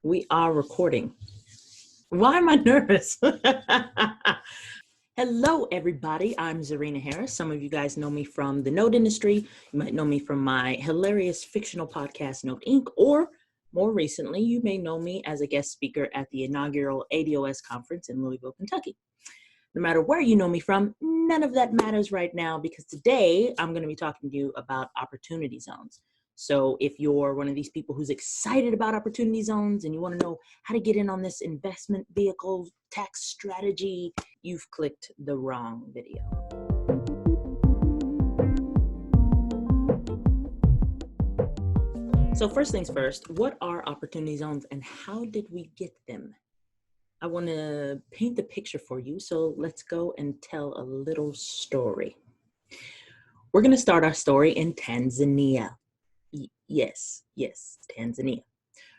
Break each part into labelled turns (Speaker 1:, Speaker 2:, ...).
Speaker 1: We are recording. Why am I nervous? Hello, everybody. I'm Zarina Harris. Some of you guys know me from the Note industry. You might know me from my hilarious fictional podcast, Note Inc., or more recently, you may know me as a guest speaker at the inaugural ADOS conference in Louisville, Kentucky. No matter where you know me from, none of that matters right now because today I'm going to be talking to you about opportunity zones. So if you're one of these people who's excited about opportunity zones and you want to know how to get in on this investment vehicle tax strategy, you've clicked the wrong video. So first things first, what are opportunity zones and how did we get them? I want to paint the picture for you, so let's go and tell a little story. We're going to start our story in Tanzania. Yes, Tanzania.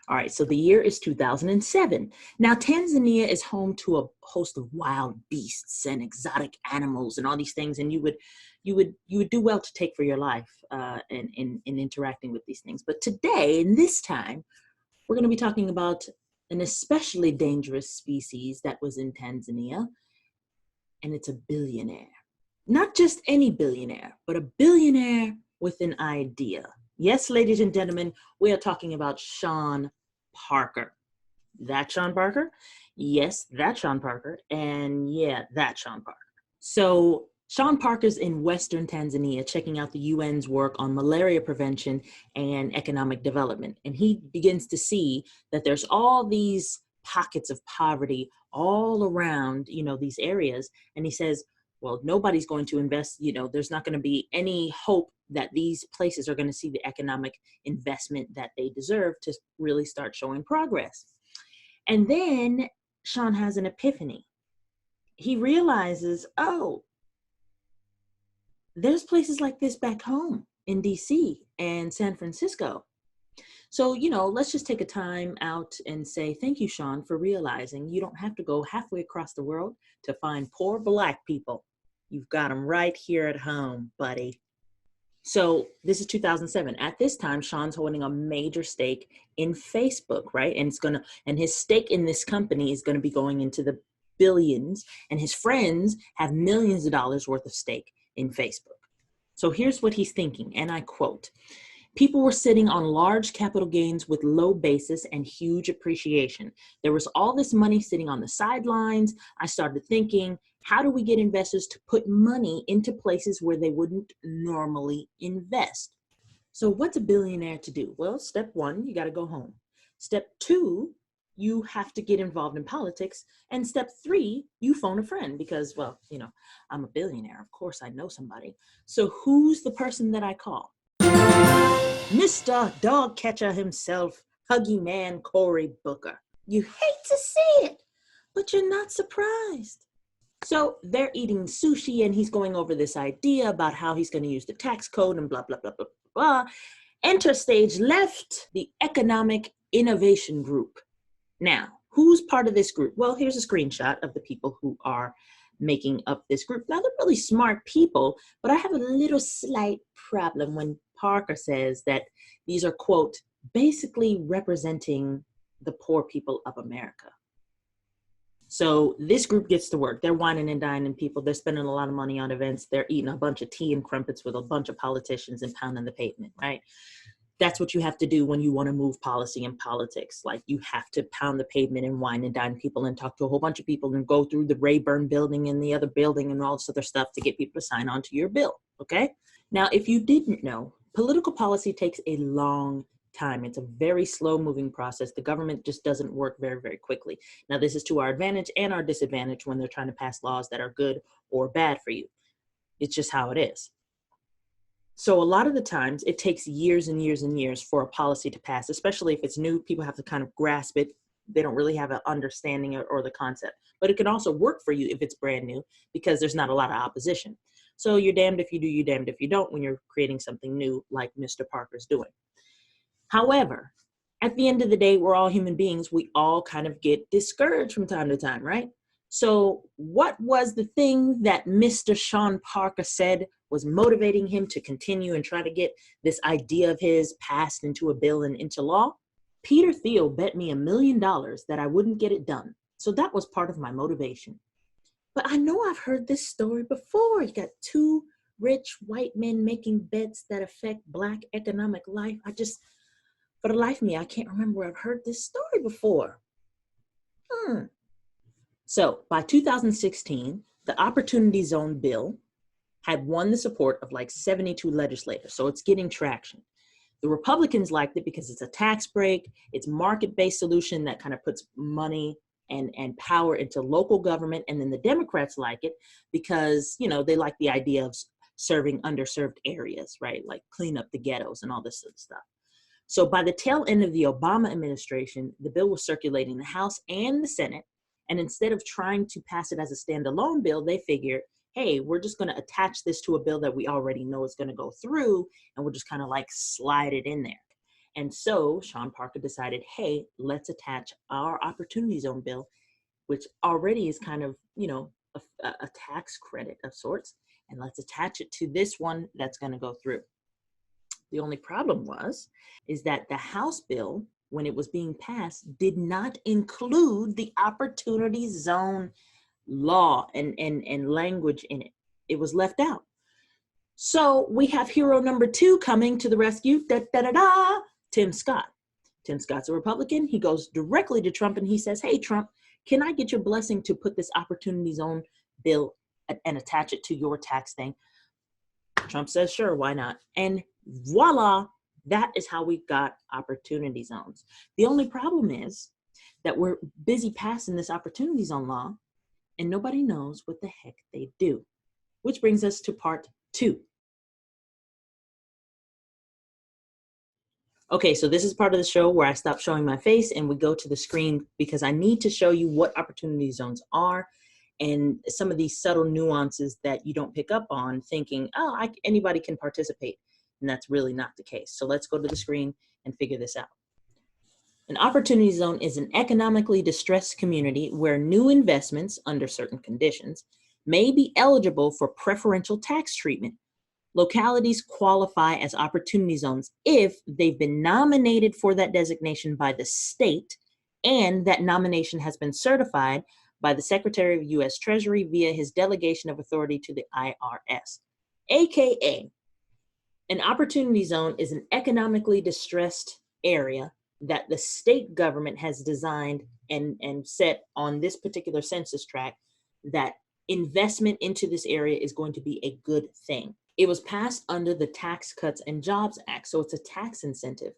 Speaker 1: All right, so the year is 2007. Now, Tanzania is home to a host of wild beasts and exotic animals and all these things, and you would do well to take for your life in interacting with these things. But today, in this time, we're going to be talking about an especially dangerous species that was in Tanzania, and it's a billionaire. Not just any billionaire, but a billionaire with an idea. Yes, ladies and gentlemen, we are talking about Sean Parker. That Sean Parker? Yes, that Sean Parker. And yeah, that Sean Parker. So Sean Parker's in Western Tanzania checking out the UN's work on malaria prevention and economic development. And he begins to see that there's all these pockets of poverty all around, these areas. And he says, well, nobody's going to invest, there's not going to be any hope that these places are going to see the economic investment that they deserve to really start showing progress. And then Sean has an epiphany. He realizes, there's places like this back home in DC and San Francisco. So, let's just take a time out and say, thank you, Sean, for realizing you don't have to go halfway across the world to find poor Black people. You've got them right here at home, buddy. So this is 2007. At this time, Sean's holding a major stake in Facebook, right? And his stake in this company is going to be going into the billions, and his friends have millions of dollars worth of stake in Facebook. So here's what he's thinking, and I quote, "People were sitting on large capital gains with low basis and huge appreciation. There was all this money sitting on the sidelines. I started thinking, how do we get investors to put money into places where they wouldn't normally invest?" So what's a billionaire to do? Well, step one, you got to go home. Step two, you have to get involved in politics. And step three, you phone a friend because, well, I'm a billionaire. Of course, I know somebody. So who's the person that I call? Mr. Dog Catcher himself, Huggy Man Cory Booker. You hate to see it, but you're not surprised. So they're eating sushi and he's going over this idea about how he's going to use the tax code and blah, blah, blah, blah, blah. Enter stage left, the Economic Innovation Group. Now, who's part of this group? Well, here's a screenshot of the people who are making up this group. Now, they're really smart people, but I have a little slight problem when Parker says that these are, quote, basically representing the poor people of America. So this group gets to work. They're whining and dining people. They're spending a lot of money on events. They're eating a bunch of tea and crumpets with a bunch of politicians and pounding the pavement, right? That's what you have to do when you want to move policy and politics. Like, you have to pound the pavement and wine and dine people and talk to a whole bunch of people and go through the Rayburn building and the other building and all this other stuff to get people to sign on to your bill, okay? Now, if you didn't know, political policy takes a long time. It's a very slow moving process. The government just doesn't work very, very quickly. Now, this is to our advantage and our disadvantage when they're trying to pass laws that are good or bad for you. It's just how it is. So a lot of the times it takes years and years and years for a policy to pass, especially if it's new. People have to kind of grasp it. They don't really have an understanding or the concept. But it can also work for you if it's brand new because there's not a lot of opposition. So you're damned if you do, you're damned if you don't when you're creating something new like Mr. Parker's doing. However, at the end of the day, we're all human beings. We all kind of get discouraged from time to time, right? So what was the thing that Mr. Sean Parker said was motivating him to continue and try to get this idea of his passed into a bill and into law? Peter Thiel bet me $1 million that I wouldn't get it done. So that was part of my motivation. But I know I've heard this story before. You got two rich white men making bets that affect Black economic life. For the life of me, I can't remember where I've heard this story before. So by 2016, the Opportunity Zone bill had won the support of like 72 legislators. So it's getting traction. The Republicans liked it because it's a tax break. It's market-based solution that kind of puts money and power into local government. And then the Democrats like it because, they like the idea of serving underserved areas, right? Like clean up the ghettos and all this sort of stuff. So by the tail end of the Obama administration, the bill was circulating the House and the Senate. And instead of trying to pass it as a standalone bill, they figured, hey, we're just going to attach this to a bill that we already know is going to go through, and we'll just kind of like slide it in there. And so Sean Parker decided, hey, let's attach our Opportunity Zone bill, which already is kind of, a tax credit of sorts, and let's attach it to this one that's going to go through. The only problem is that the House bill, when it was being passed, did not include the Opportunity Zone law and language in it. It was left out. So we have hero number 2 coming to the rescue, Tim Scott. Tim Scott's a Republican. He goes directly to Trump and he says, hey, Trump, can I get your blessing to put this Opportunity Zone bill and attach it to your tax thing? Trump says, sure, why not? And voila, that is how we got Opportunity Zones. The only problem is that we're busy passing this Opportunity Zone law and nobody knows what the heck they do. Which brings us to part 2. Okay, so this is part of the show where I stop showing my face and we go to the screen because I need to show you what Opportunity Zones are and some of these subtle nuances that you don't pick up on thinking, anybody can participate. And that's really not the case. So let's go to the screen and figure this out. An Opportunity Zone is an economically distressed community where new investments, under certain conditions, may be eligible for preferential tax treatment. Localities qualify as Opportunity Zones if they've been nominated for that designation by the state and that nomination has been certified by the Secretary of U.S. Treasury via his delegation of authority to the IRS. AKA, an Opportunity Zone is an economically distressed area that the state government has designed and set on this particular census tract that investment into this area is going to be a good thing. It was passed under the Tax Cuts and Jobs Act, so it's a tax incentive.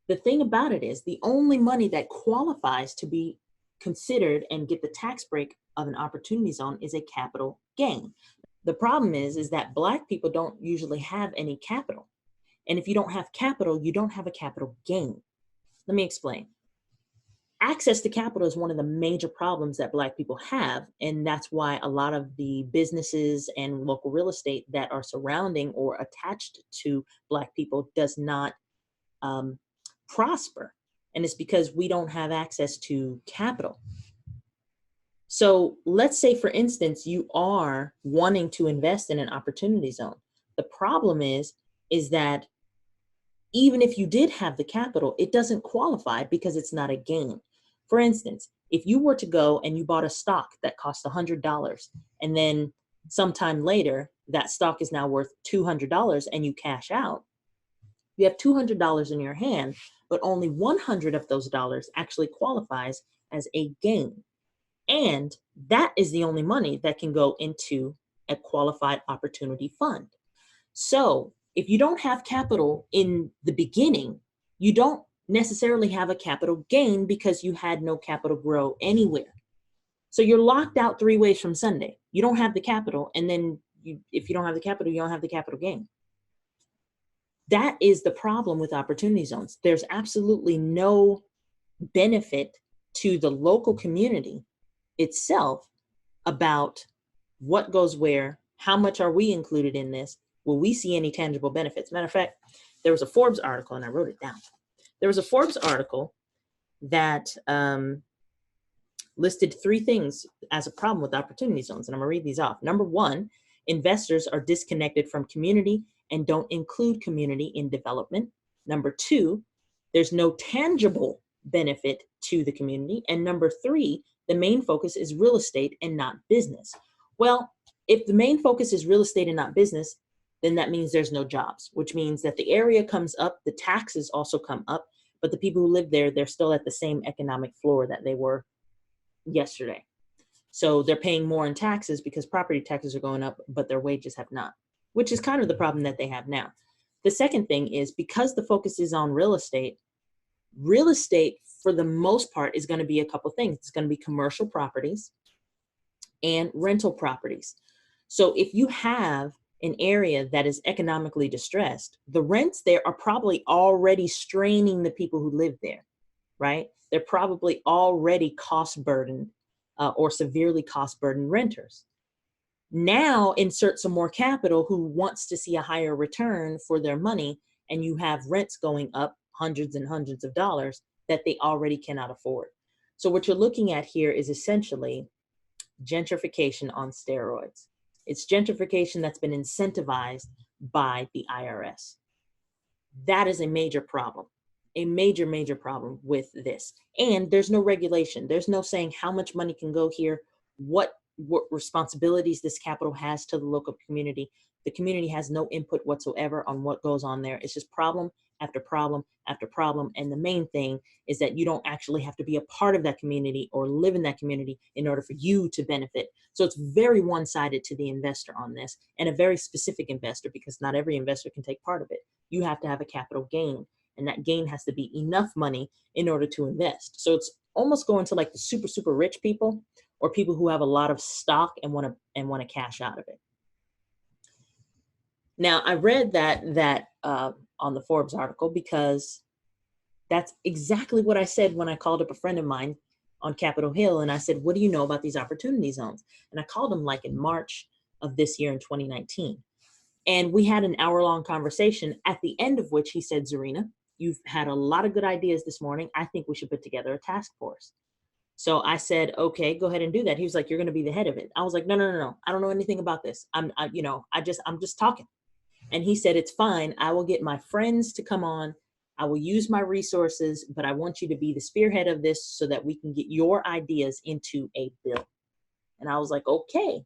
Speaker 1: The thing about it is the only money that qualifies to be considered and get the tax break of an Opportunity Zone is a capital gain. The problem is that Black people don't usually have any capital. And if you don't have capital, you don't have a capital gain. Let me explain. Access to capital is one of the major problems that Black people have, and that's why a lot of the businesses and local real estate that are surrounding or attached to Black people does not prosper. And it's because we don't have access to capital. So let's say, for instance, you are wanting to invest in an Opportunity Zone. The problem is that even if you did have the capital, it doesn't qualify because it's not a gain. For instance, if you were to go and you bought a stock that cost $100 and then sometime later that stock is now worth $200 and you cash out, you have $200 in your hand, but only 100 of those dollars actually qualifies as a gain. And that is the only money that can go into a qualified opportunity fund. So if you don't have capital in the beginning, you don't necessarily have a capital gain because you had no capital grow anywhere. So you're locked out 3 ways from Sunday. You don't have the capital, and then if you don't have the capital, you don't have the capital gain. That is the problem with Opportunity Zones. There's absolutely no benefit to the local community itself about what goes where, how much are we included in this, will we see any tangible benefits? Matter of fact, there was a Forbes article, and I wrote it down. There was a Forbes article that listed 3 things as a problem with Opportunity Zones, and I'm gonna read these off. Number 1, investors are disconnected from community and don't include community in development. Number 2, There's no tangible benefit to the community. And number three, the main focus is real estate and not business. Well, if the main focus is real estate and not business, then that means there's no jobs, which means that the area comes up, the taxes also come up, but the people who live there, they're still at the same economic floor that they were yesterday. So they're paying more in taxes because property taxes are going up, but their wages have not, which is kind of the problem that they have now. The second thing is because the focus is on real estate for the most part is going to be a couple things. It's going to be commercial properties and rental properties. So if you have an area that is economically distressed, the rents there are probably already straining the people who live there, right? They're probably already cost burdened or severely cost burdened renters. Now insert some more capital who wants to see a higher return for their money, and you have rents going up hundreds and hundreds of dollars that they already cannot afford. So what you're looking at here is essentially gentrification on steroids. It's gentrification that's been incentivized by the IRS. That is a major problem, a major problem with this. And there's no regulation. There's no saying how much money can go here, what responsibilities this capital has to the local community. The community has no input whatsoever on what goes on there. It's just problem after problem after problem. And the main thing is that you don't actually have to be a part of that community or live in that community in order for you to benefit. So it's very one-sided to the investor on this, and a very specific investor, because not every investor can take part of it. You have to have a capital gain, and that gain has to be enough money in order to invest. So it's almost going to like the super rich people, or people who have a lot of stock and want to cash out of it. Now, I read that on the Forbes article because that's exactly what I said when I called up a friend of mine on Capitol Hill, and I said, what do you know about these opportunity zones? And I called him like in March of this year in 2019. And we had an hour-long conversation, at the end of which he said, Zarina, you've had a lot of good ideas this morning. I think we should put together a task force. So I said, okay, go ahead and do that. He was like, you're going to be the head of it. I was like, no. I don't know anything about this. I'm just talking. And he said, it's fine. I will get my friends to come on. I will use my resources, but I want you to be the spearhead of this so that we can get your ideas into a bill. And I was like, okay.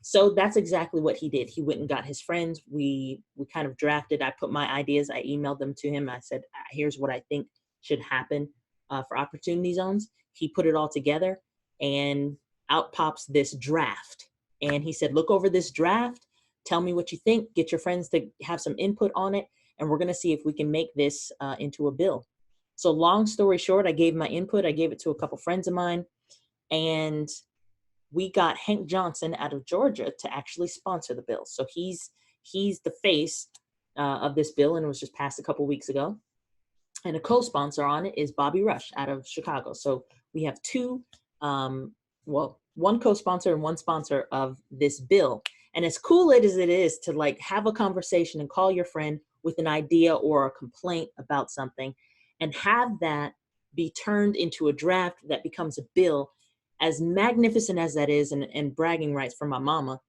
Speaker 1: So that's exactly what he did. He went and got his friends. We kind of drafted. I put my ideas. I emailed them to him. I said, here's what I think should happen for opportunity zones. He put it all together, and out pops this draft. And he said, look over this draft. Tell me what you think. Get your friends to have some input on it. And we're going to see if we can make this into a bill. So long story short, I gave my input. I gave it to a couple friends of mine. And we got Hank Johnson out of Georgia to actually sponsor the bill. So he's the face of this bill, and it was just passed a couple weeks ago. And a co-sponsor on it is Bobby Rush out of Chicago. So we have two, one co-sponsor and one sponsor of this bill. And as cool as it is to like have a conversation and call your friend with an idea or a complaint about something, and have that be turned into a draft that becomes a bill, as magnificent as that is, and bragging rights for my mama,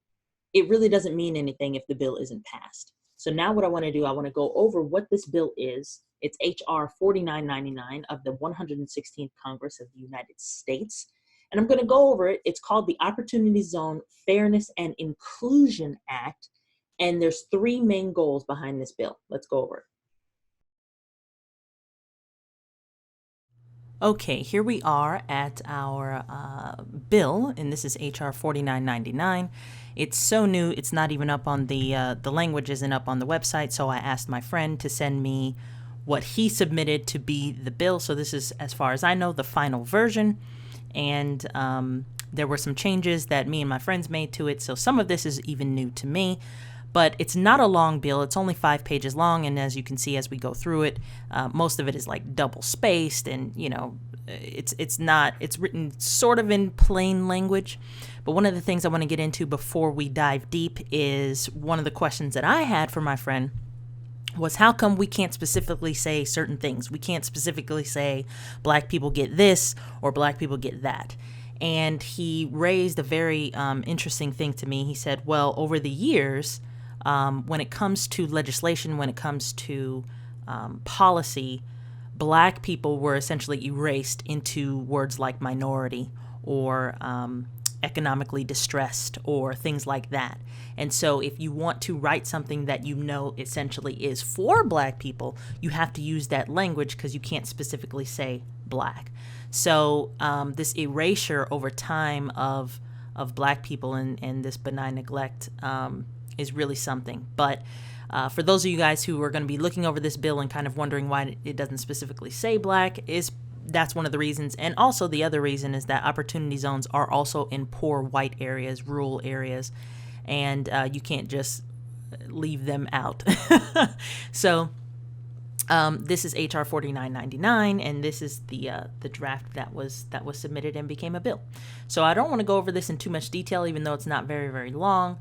Speaker 1: it really doesn't mean anything if the bill isn't passed. So now what I want to do, I want to go over what this bill is. It's HR 4999 of the 116th Congress of the United States. And I'm going to go over it. It's called the Opportunity Zone Fairness and Inclusion Act. And there's three main goals behind this bill. Let's go over it.
Speaker 2: Okay, here we are at our bill, and this is HR 4999. It's so new, it's not even up on the language isn't up on the website, so I asked my friend to send me what he submitted to be the bill. So this is, as far as I know, the final version, and there were some changes that me and my friends made to it, so some of this is even new to me. But it's not a long bill. It's only 5 pages long, and as you can see as we go through it, most of it is like double spaced, and it's written sort of in plain language. But one of the things I want to get into before we dive deep is one of the questions that I had for my friend was, how come we can't specifically say certain things? We can't specifically say black people get this or black people get that. And he raised a very interesting thing to me. He said, well, over the years, when it comes to legislation, when it comes to policy, Black people were essentially erased into words like minority or economically distressed or things like that. And so if you want to write something that you know essentially is for Black people, you have to use that language because you can't specifically say Black. So this erasure over time of Black people and this benign neglect is really something. But for those of you guys who are going to be looking over this bill and kind of wondering why it doesn't specifically say Black, that's one of the reasons. And also the other reason is that opportunity zones are also in poor white areas, rural areas, and you can't just leave them out. So this is HR 4999, and this is the draft that was submitted and became a bill. So I don't want to go over this in too much detail, even though it's not very, very long.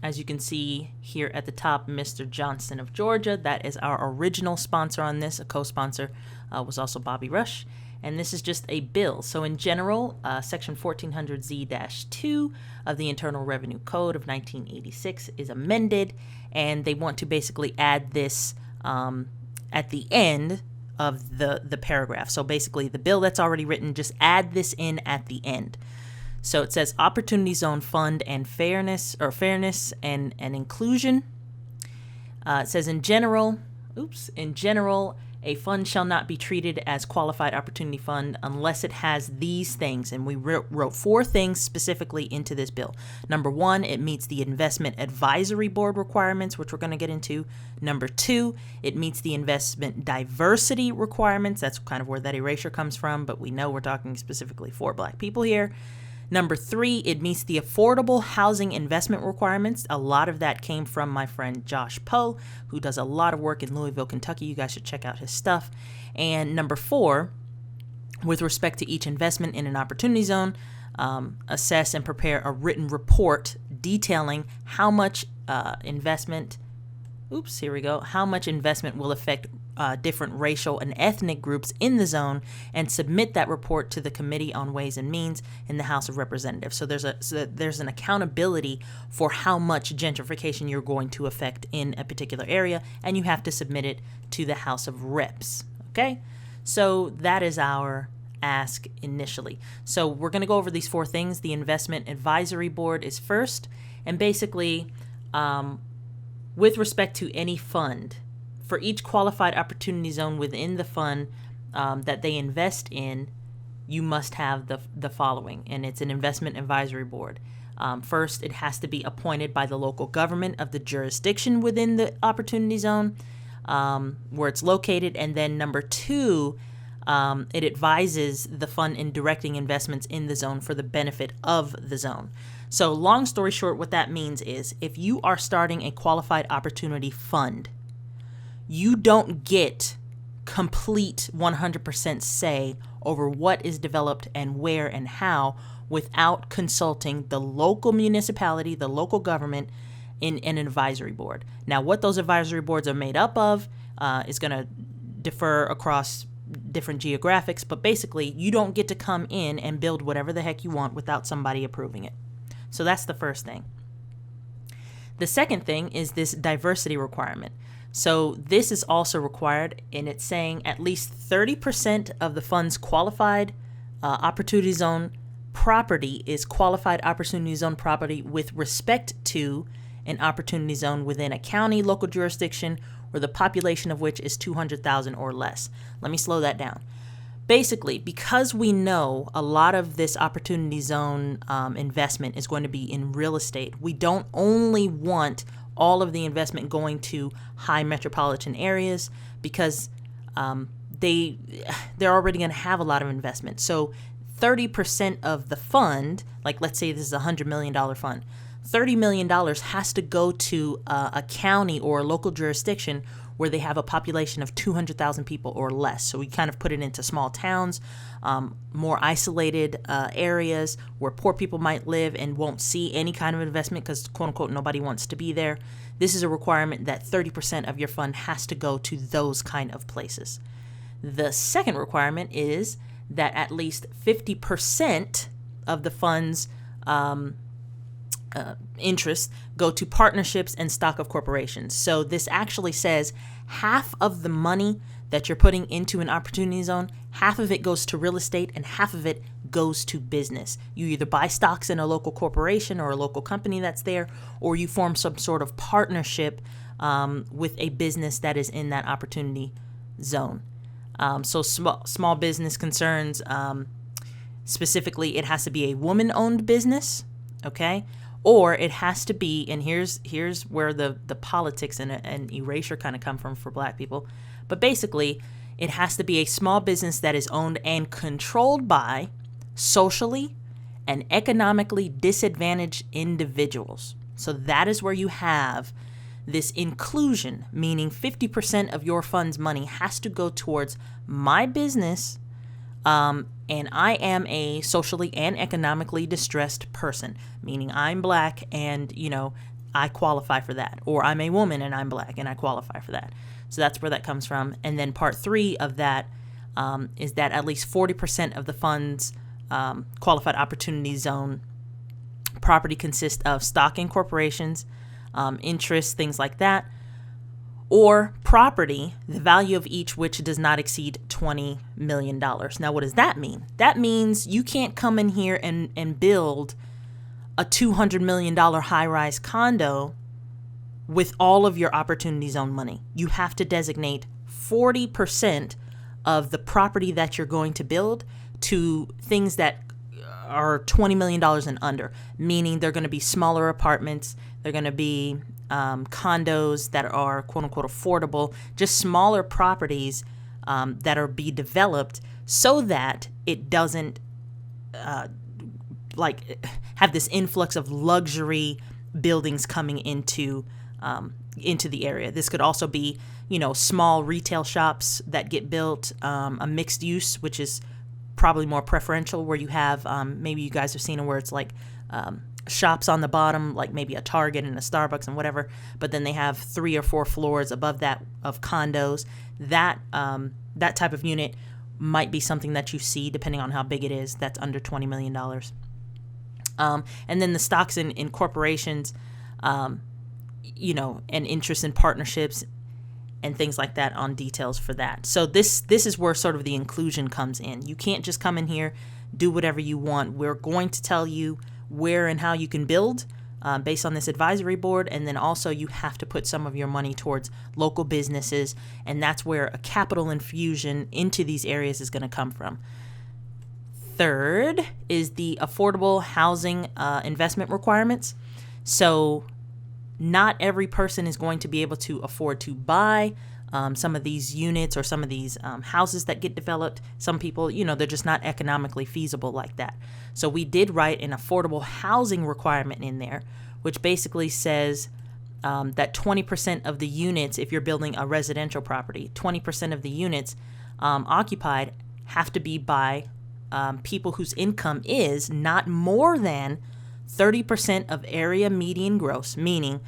Speaker 2: As you can see here at the top, Mr. Johnson of Georgia, that is our original sponsor on this. A co-sponsor was also Bobby Rush. And this is just a bill. So in general, Section 1400Z-2 of the Internal Revenue Code of 1986 is amended, and they want to basically add this at the end of the paragraph. So basically, the bill that's already written, just add this in at the end. So it says Opportunity Zone Fund and fairness and inclusion. It says in general, a fund shall not be treated as qualified opportunity fund unless it has these things. And we wrote 4 things specifically into this bill. Number 1, it meets the Investment Advisory Board requirements, which we're going to get into. Number 2, it meets the investment diversity requirements. That's kind of where that erasure comes from, but we know we're talking specifically for Black people here. Number 3, it meets the affordable housing investment requirements. A lot of that came from my friend Josh Poe, who does a lot of work in Louisville, Kentucky. You guys should check out his stuff. And number 4, with respect to each investment in an opportunity zone, assess and prepare a written report detailing how much investment will affect different racial and ethnic groups in the zone, and submit that report to the Committee on Ways and Means in the House of Representatives. So there's an accountability for how much gentrification you're going to affect in a particular area, and you have to submit it to the House of Reps. Okay, so that is our ask initially. So we're going to go over these 4 things. The Investment Advisory Board is first, and basically, with respect to any fund, for each qualified opportunity zone within the fund that they invest in, you must have the following, and it's an investment advisory board. First, it has to be appointed by the local government of the jurisdiction within the opportunity zone where it's located, and then number 2, it advises the fund in directing investments in the zone for the benefit of the zone. So long story short, what that means is if you are starting a qualified opportunity fund, you don't get complete 100% say over what is developed and where and how without consulting the local municipality, the local government, in an advisory board. Now, what those advisory boards are made up of is going to differ across different geographics, but basically you don't get to come in and build whatever the heck you want without somebody approving it. So that's the first thing. The second thing is this diversity requirement. So this is also required, and it's saying at least 30% of the fund's qualified opportunity zone property is qualified opportunity zone property with respect to an opportunity zone within a county, local jurisdiction, or the population of which is 200,000 or less. Let me slow that down. Basically, because we know a lot of this opportunity zone investment is going to be in real estate, we don't only want all of the investment going to high metropolitan areas because they're already going to have a lot of investment. So 30% of the fund, like let's say this is a $100 million fund, $30 million has to go to a county or a local jurisdiction where they have a population of 200,000 people or less. So we kind of put it into small towns, more isolated areas where poor people might live and won't see any kind of investment because, quote unquote, nobody wants to be there. This is a requirement that 30% of your fund has to go to those kind of places. The second requirement is that at least 50% of the fund's interests go to partnerships and stock of corporations. So this actually says half of the money that you're putting into an opportunity zone, half of it goes to real estate and half of it goes to business. You either buy stocks in a local corporation or a local company that's there, or you form some sort of partnership with a business that is in that opportunity zone. So small business concerns, specifically, it has to be a woman-owned business, okay? Or it has to be, and here's where the politics and erasure kind of come from for Black people. But basically, it has to be a small business that is owned and controlled by socially and economically disadvantaged individuals. So that is where you have this inclusion, meaning 50% of your fund's money has to go towards my business, and I am a socially and economically distressed person, meaning I'm Black and, I qualify for that. Or I'm a woman and I'm Black and I qualify for that. So that's where that comes from. And then part 3 of that is that at least 40% of the fund's qualified opportunity zone property consists of stock in corporations, interest, things like that, or property, the value of each which does not exceed $20 million. Now, what does that mean? That means you can't come in here and build a $200 million high-rise condo with all of your opportunity zone money. You have to designate 40% of the property that you're going to build to things that are $20 million and under, meaning they're going to be smaller apartments, they're going to be condos that are quote-unquote affordable, just smaller properties that are be developed so that it doesn't have this influx of luxury buildings coming into the area. This could also be, small retail shops that get built, a mixed use, which is probably more preferential, where you have, maybe you guys have seen it, where it's like shops on the bottom, like maybe a Target and a Starbucks and whatever, but then they have 3 or 4 floors above that of condos. That type of unit might be something that you see, depending on how big it is, that's under $20 million. And then the stocks in corporations, and interest in partnerships and things like that on details for that. So this is where sort of the inclusion comes in. You can't just come in here, do whatever you want. We're going to tell you where and how you can build based on this advisory board, and then also you have to put some of your money towards local businesses, and that's where a capital infusion into these areas is going to come from. Third is the affordable housing investment requirements. So not every person is going to be able to afford to buy some of these units or some of these houses that get developed. Some people, they're just not economically feasible like that. So we did write an affordable housing requirement in there, which basically says that 20% of the units, if you're building a residential property, 20% of the units occupied have to be by people whose income is not more than 30% of area median gross, meaning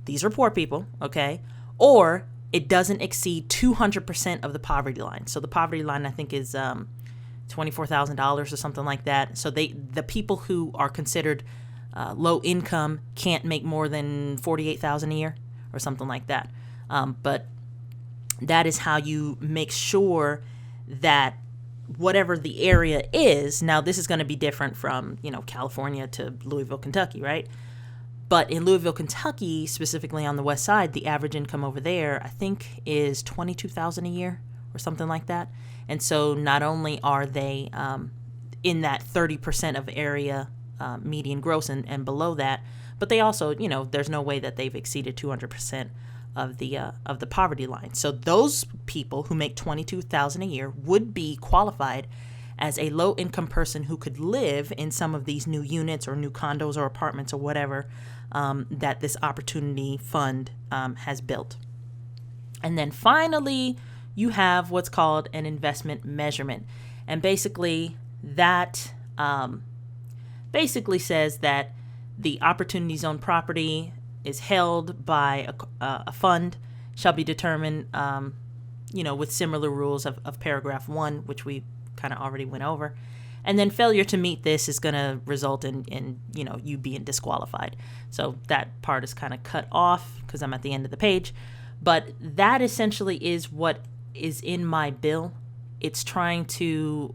Speaker 2: these are poor people, okay? Or it doesn't exceed 200% of the poverty line. So the poverty line, I think, is $24,000 or something like that. So the people who are considered low income can't make more than $48,000 a year or something like that. But that is how you make sure that whatever the area is, now this is going to be different from, California to Louisville, Kentucky, right? But in Louisville, Kentucky, specifically on the west side, the average income over there, I think, is $22,000 a year or something like that. And so not only are they in that 30% of area median gross and below that, but they also, there's no way that they've exceeded 200% of the poverty line. So those people who make $22,000 a year would be qualified as a low income person who could live in some of these new units or new condos or apartments or whatever that this opportunity fund has built. And then finally, you have what's called an investment measurement. And basically that basically says that the opportunity zone property is held by a fund, shall be determined, with similar rules of paragraph 1, which we kind of already went over. And then failure to meet this is going to result in you being disqualified. So that part is kind of cut off because I'm at the end of the page. But that essentially is what is in my bill. It's trying to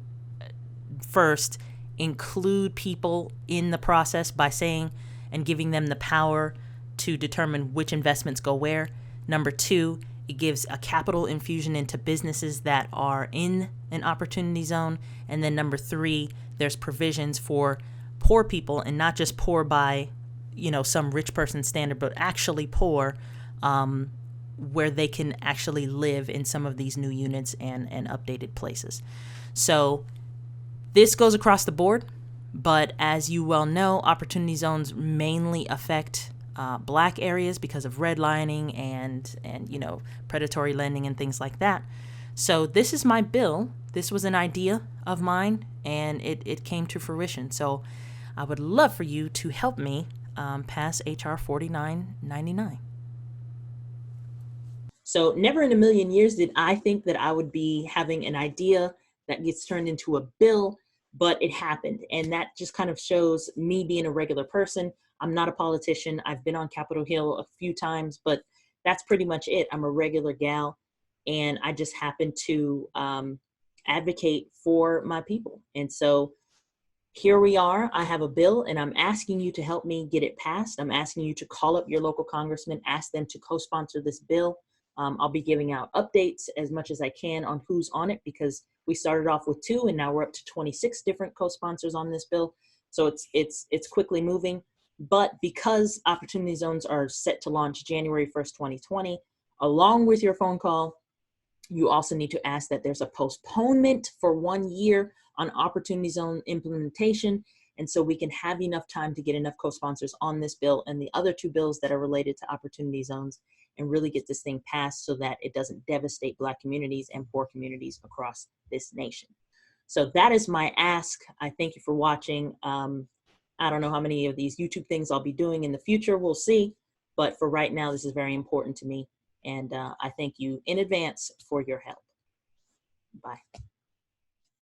Speaker 2: first include people in the process by saying and giving them the power to determine which investments go where. Number two, it gives a capital infusion into businesses that are in an opportunity zone. And then number three, there's provisions for poor people, and not just poor by, some rich person standard, but actually poor, where they can actually live in some of these new units and updated places. So this goes across the board, but as you well know, opportunity zones mainly affect black areas because of redlining and predatory lending and things like that. So this is my bill. This was an idea of mine, and it came to fruition. So I would love for you to help me pass HR 4999.
Speaker 1: So never in a million years did I think that I would be having an idea that gets turned into a bill, but it happened. And that just kind of shows me being a regular person. I'm not a politician. I've been on Capitol Hill a few times, but that's pretty much it. I'm a regular gal, and I just happen to advocate for my people. And so here we are. I have a bill, and I'm asking you to help me get it passed. I'm asking you to call up your local congressman, ask them to co-sponsor this bill. I'll be giving out updates as much as I can on who's on it, because we started off with 2 and now we're up to 26 different co-sponsors on this bill. So it's quickly moving. But because opportunity zones are set to launch January 1st, 2020, along with your phone call, you also need to ask that there's a postponement for 1 year on opportunity zone implementation. And so we can have enough time to get enough co-sponsors on this bill and the other 2 bills that are related to opportunity zones, and really get this thing passed so that it doesn't devastate Black communities and poor communities across this nation. So that is my ask. I thank you for watching. I don't know how many of these YouTube things I'll be doing in the future. We'll see. But for right now, this is very important to me. And I thank you in advance for your help. Bye.